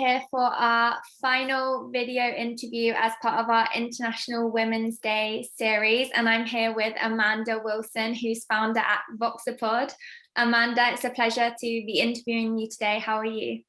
here for our final video interview as part of our International Women's Day series. And I'm here with Amanda Wilson, who's founder at Voxapod. Amanda, it's a pleasure to be interviewing you today. How are you?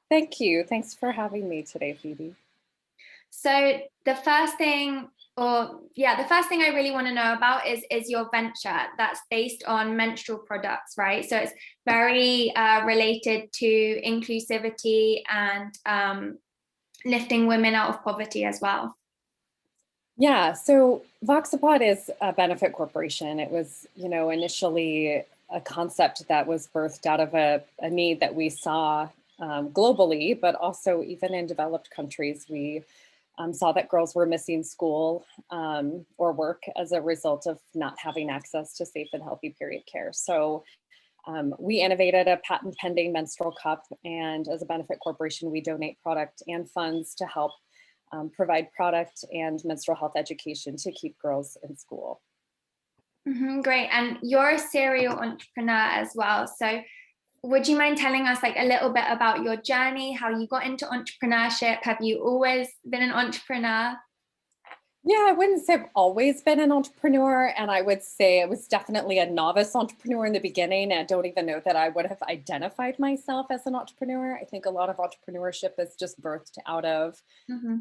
Thank you. Thanks for having me today, Phoebe. So the first thing I really want to know about is your venture that's based on menstrual products, right? So it's very related to inclusivity and lifting women out of poverty as well. Yeah, so Voxapod is a benefit corporation. It was, initially a concept that was birthed out of a need that we saw globally, but also even in developed countries. We saw that girls were missing school or work as a result of not having access to safe and healthy period care. So we innovated a patent pending menstrual cup, and as a benefit corporation, we donate product and funds to help provide product and menstrual health education to keep girls in school. Great. And you're a serial entrepreneur as well. So would you mind telling us a little bit about your journey, how you got into entrepreneurship? Have you always been an entrepreneur? Yeah, I wouldn't say I've always been an entrepreneur, and I would say I was definitely a novice entrepreneur in the beginning. I don't even know that I would have identified myself as an entrepreneur. I think a lot of entrepreneurship is just birthed out of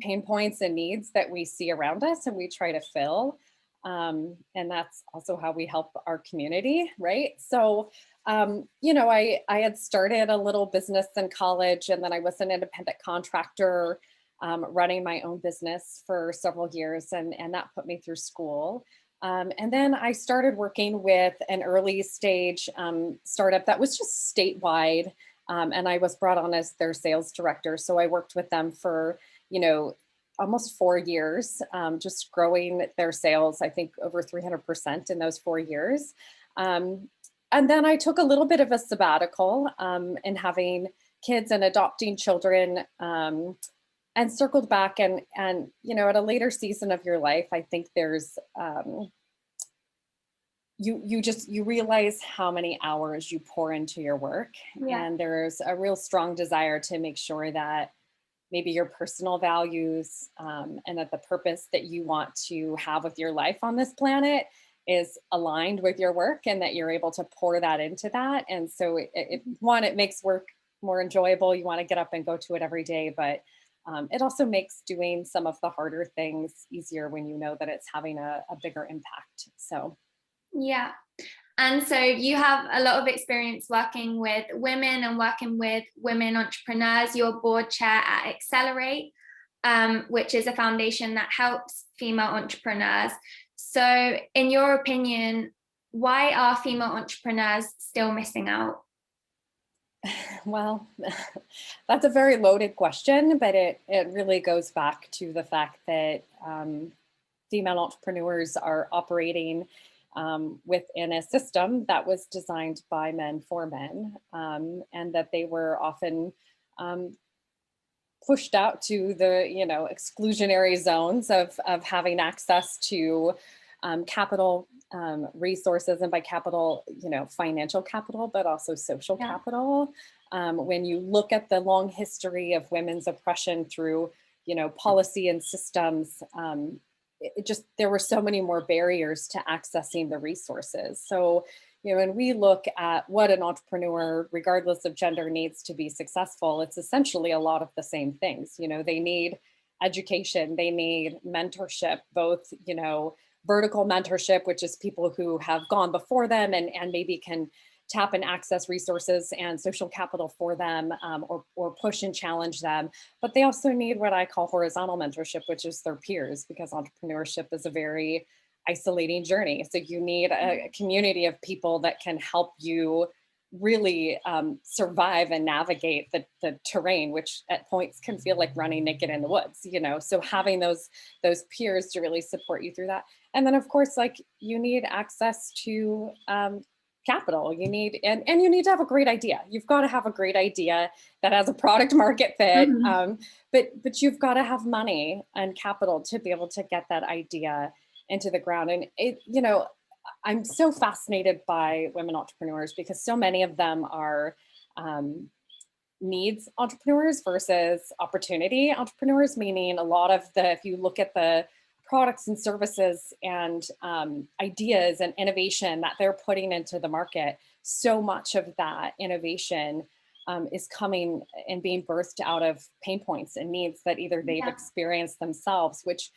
pain points and needs that we see around us and we try to fill. And that's also how we help our community, right? So, I had started a little business in college, and then I was an independent contractor running my own business for several years, and that put me through school. And then I started working with an early stage startup that was just statewide, and I was brought on as their sales director. So I worked with them for, almost 4 years, just growing their sales, I think over 300% in those 4 years. And then I took a little bit of a sabbatical in having kids and adopting children, and circled back, and at a later season of your life, I think there's you realize how many hours you pour into your work. Yeah. And there's a real strong desire to make sure that maybe your personal values and that the purpose that you want to have with your life on this planet is aligned with your work, and that you're able to pour that into that. And so it makes work more enjoyable. You want to get up and go to it every day, but it also makes doing some of the harder things easier when you know that it's having a bigger impact. So, yeah. And so you have a lot of experience working with women and working with women entrepreneurs. You're board chair at XXcelerate, which is a foundation that helps female entrepreneurs. So in your opinion, why are female entrepreneurs still missing out? well, that's a very loaded question, but it really goes back to the fact that female entrepreneurs are operating within a system that was designed by men for men, and that they were often pushed out to the exclusionary zones of having access to capital, resources, and by capital, financial capital, but also social capital. When you look at the long history of women's oppression through policy and systems, there were so many more barriers to accessing the resources. So when we look at what an entrepreneur, regardless of gender, needs to be successful, it's essentially a lot of the same things. They need education, they need mentorship, both vertical mentorship, which is people who have gone before them and maybe can tap and access resources and social capital for them, or push and challenge them. But they also need what I call horizontal mentorship, which is their peers, because entrepreneurship is a very isolating journey. So you need a community of people that can help you really survive and navigate the terrain, which at points can feel like running naked in the woods, so having those peers to really support you through that. And then of course, you need access to capital. You need to have a great idea. You've got to have a great idea that has a product market fit, but you've got to have money and capital to be able to get that idea into the ground. And I'm so fascinated by women entrepreneurs because so many of them are needs entrepreneurs versus opportunity entrepreneurs, meaning a lot of if you look at the products and services and ideas and innovation that they're putting into the market, so much of that innovation is coming and being birthed out of pain points and needs that either they've experienced themselves, which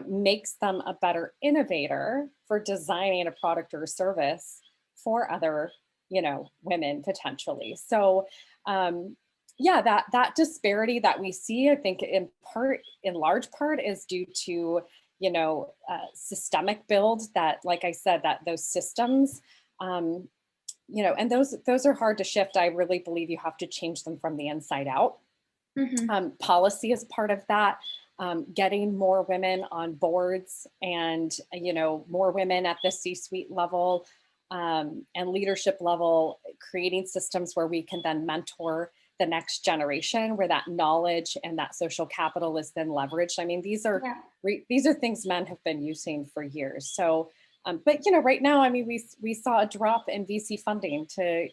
makes them a better innovator for designing a product or a service for other women potentially. So yeah, that disparity that we see, I think in large part is due to systemic build that, like I said, that those systems and those are hard to shift. I really believe you have to change them from the inside out. Policy is part of that. Getting more women on boards and more women at the C-suite level and leadership level, creating systems where we can then mentor the next generation, where that knowledge and that social capital is then leveraged. I mean, these are things men have been using for years. So, but right now, I mean, we saw a drop in VC funding to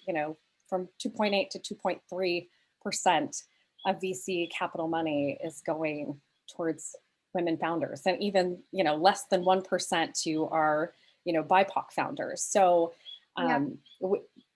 from 2.8 to 2.3% of VC capital money is going towards women founders, and even less than 1% to our BIPOC founders. So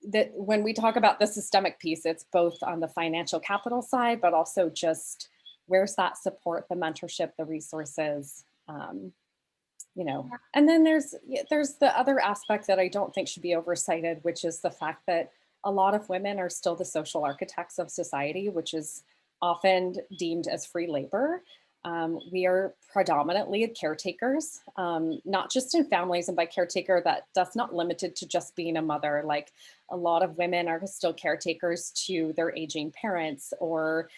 that when we talk about the systemic piece, it's both on the financial capital side, but also just where's that support, the mentorship, the resources, and then there's the other aspect that I don't think should be oversighted, which is the fact that a lot of women are still the social architects of society, which is often deemed as free labor. We are predominantly caretakers, not just in families, and by caretaker, that's not limited to just being a mother. Like a lot of women are still caretakers to their aging parents or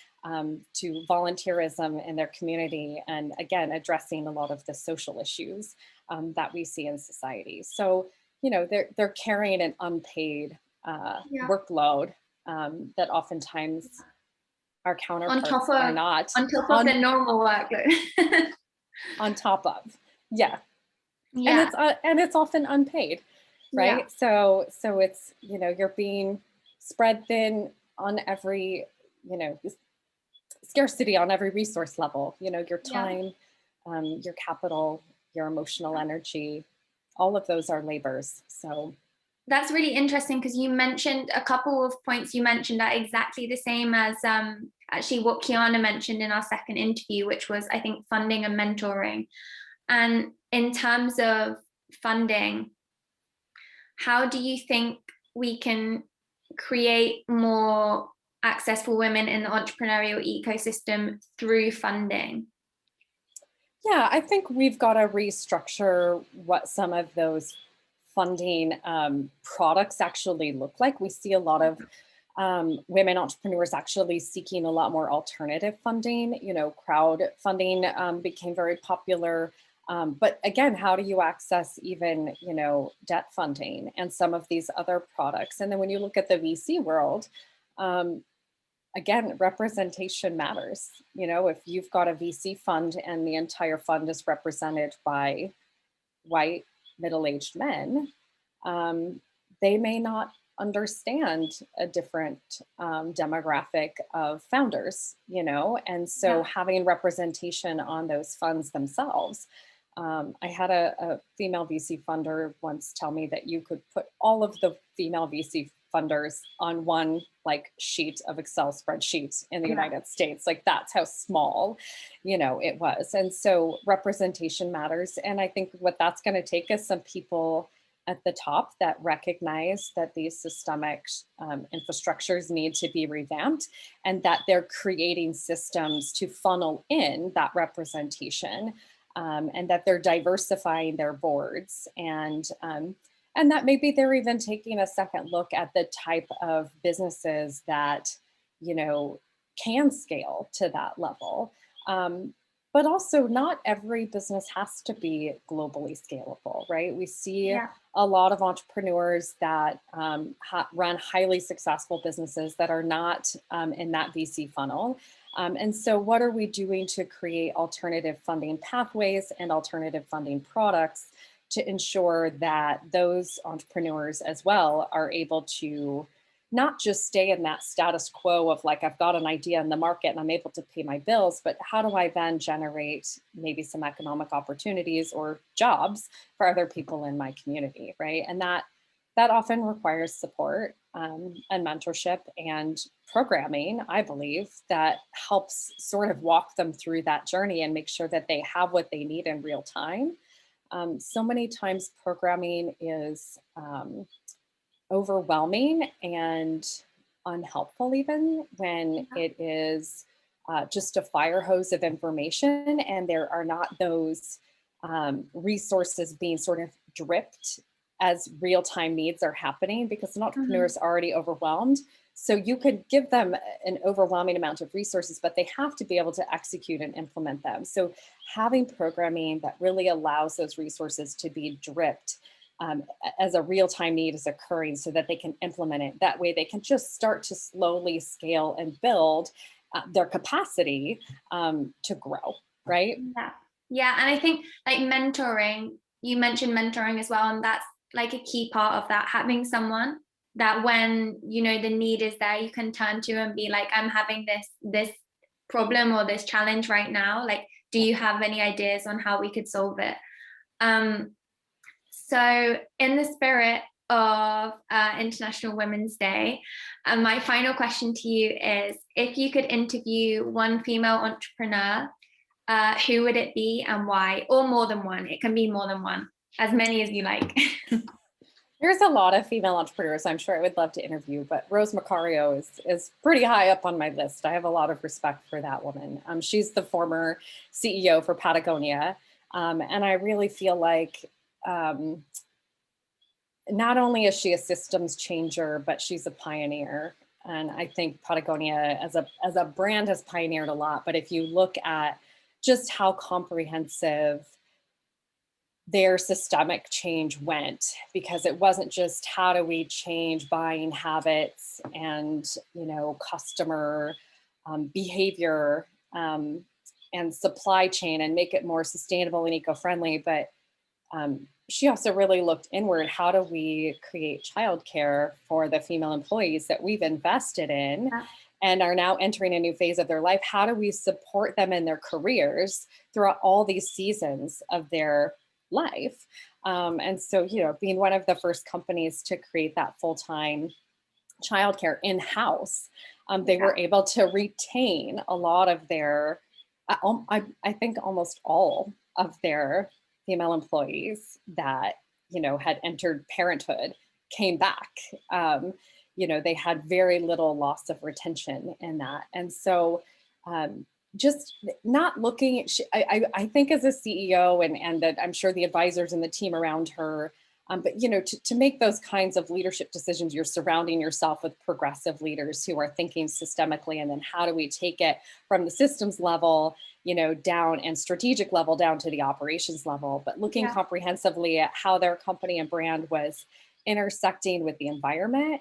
to volunteerism in their community. And again, addressing a lot of the social issues that we see in society. So, they're carrying an unpaid workload that oftentimes our counterparts are not. On top of the normal workload. On top of, and it's often unpaid, right? So it's you're being spread thin on every scarcity on every resource level. Your time, your capital, your emotional energy, all of those are labors. So that's really interesting, because you mentioned a couple of points you mentioned are exactly the same as actually what Kiana mentioned in our second interview, which was, I think, funding and mentoring. And in terms of funding, how do you think we can create more access for women in the entrepreneurial ecosystem through funding? Yeah, I think we've got to restructure what some of those funding products actually look like. We see a lot of women entrepreneurs actually seeking a lot more alternative funding. Crowdfunding became very popular. But again, how do you access even, debt funding and some of these other products? And then when you look at the VC world, again, representation matters. If you've got a VC fund and the entire fund is represented by white middle-aged men, they may not understand a different demographic of founders, and so having representation on those funds themselves. I had a female VC funder once tell me that you could put all of the female VC funders on one sheet of Excel spreadsheets in the United States. That's how small, it was. And so representation matters. And I think what that's going to take is some people at the top that recognize that these systemic infrastructures need to be revamped, and that they're creating systems to funnel in that representation, and that they're diversifying their boards, and that maybe they're even taking a second look at the type of businesses that can scale to that level. But also, not every business has to be globally scalable, right? We see a lot of entrepreneurs that run highly successful businesses that are not in that VC funnel. And so what are we doing to create alternative funding pathways and alternative funding products to ensure that those entrepreneurs as well are able to not just stay in that status quo of like, I've got an idea in the market and I'm able to pay my bills, but how do I then generate maybe some economic opportunities or jobs for other people in my community, right? And that often requires support and mentorship and programming, I believe, that helps sort of walk them through that journey and make sure that they have what they need in real time. So many times programming is overwhelming and unhelpful, even when it is just a fire hose of information and there are not those resources being sort of dripped as real-time needs are happening, because an entrepreneur is already overwhelmed. So you could give them an overwhelming amount of resources, but they have to be able to execute and implement them. So having programming that really allows those resources to be dripped as a real-time need is occurring so that they can implement it. That way they can just start to slowly scale and build their capacity to grow, right? Yeah. Yeah. And I think like mentoring, you mentioned mentoring as well. And that's like a key part of that, having someone that when, you know, the need is there, you can turn to and be like, I'm having this problem or this challenge right now. Like, do you have any ideas on how we could solve it? So in the spirit of International Women's Day, my final question to you is, if you could interview one female entrepreneur, who would it be and why? Or more than one, it can be more than one, as many as you like. There's a lot of female entrepreneurs I'm sure I would love to interview, but Rose Macario is pretty high up on my list. I have a lot of respect for that woman. She's the former CEO for Patagonia. And I really feel like not only is she a systems changer, but she's a pioneer. And I think Patagonia as a brand has pioneered a lot. But if you look at just how comprehensive their systemic change went, because it wasn't just how do we change buying habits and, you know, customer behavior and supply chain and make it more sustainable and eco-friendly, but she also really looked inward. How do we create childcare for the female employees that we've invested in and are now entering a new phase of their life? How do we support them in their careers throughout all these seasons of their life? And so, you know, being one of the first companies to create that full-time childcare in-house, they were able to retain a lot of their, I think almost all of their female employees that, you know, had entered parenthood came back. You know, they had very little loss of retention in that. And so just not looking at, I think as a CEO and that I'm sure the advisors and the team around her, but, you know, to make those kinds of leadership decisions, you're surrounding yourself with progressive leaders who are thinking systemically. And then how do we take it from the systems level, you know, down and strategic level down to the operations level, but looking comprehensively at how their company and brand was intersecting with the environment,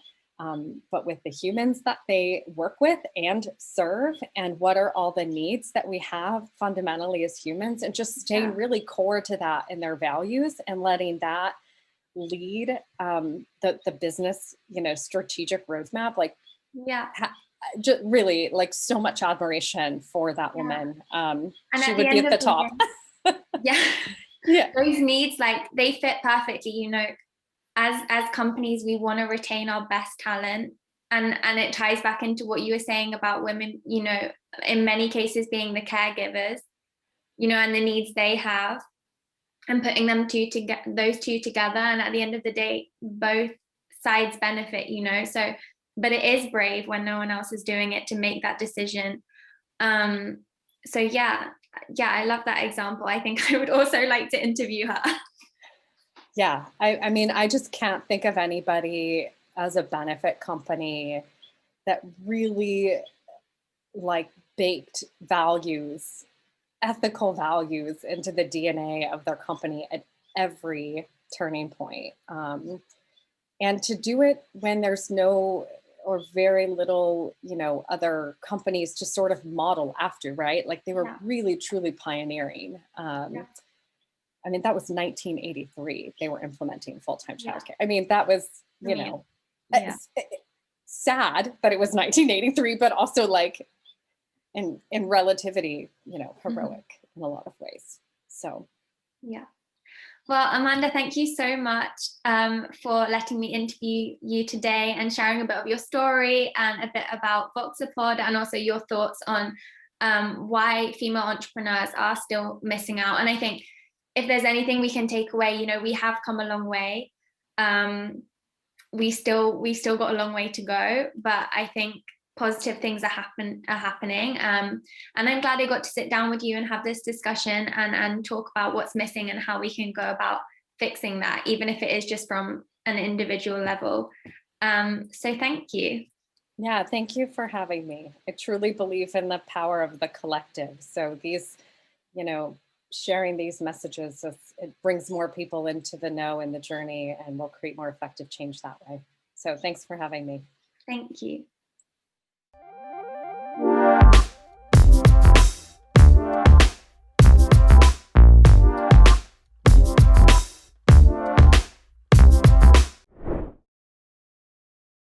but with the humans that they work with and serve, and what are all the needs that we have fundamentally as humans, and just staying really core to that in their values and letting that lead the business, you know, strategic roadmap. Like, just really like so much admiration for that woman. And she would be at the top. Those needs, like, they fit perfectly, you know. As companies, we want to retain our best talent, and it ties back into what you were saying about women, you know, in many cases being the caregivers, you know, and the needs they have, and putting them those two together, and at the end of the day, both sides benefit, you know. So, but it is brave when no one else is doing it to make that decision. So yeah, I love that example. I think I would also like to interview her. Yeah, I mean, I just can't think of anybody as a benefit company that really like baked values, ethical values into the DNA of their company at every turning point. And to do it when there's no or very little, you know, other companies to sort of model after, right? Like they were really, truly pioneering. I mean, that was 1983. They were implementing full-time childcare. I mean, that was, you know, sad that it was 1983, but also like in relativity, heroic in a lot of ways. So, yeah. Well, Amanda, thank you so much for letting me interview you today and sharing a bit of your story and a bit about Voxapod, and also your thoughts on why female entrepreneurs are still missing out. And I think if there's anything we can take away, we have come a long way. We still got a long way to go, but I think positive things are happening. And I'm glad I got to sit down with you and have this discussion and talk about what's missing and how we can go about fixing that, even if it is just from an individual level. So thank you. Yeah, thank you for having me. I truly believe in the power of the collective. So these, sharing these messages, it brings more people into the know and the journey, and will create more effective change that way. So thanks for having me. Thank you.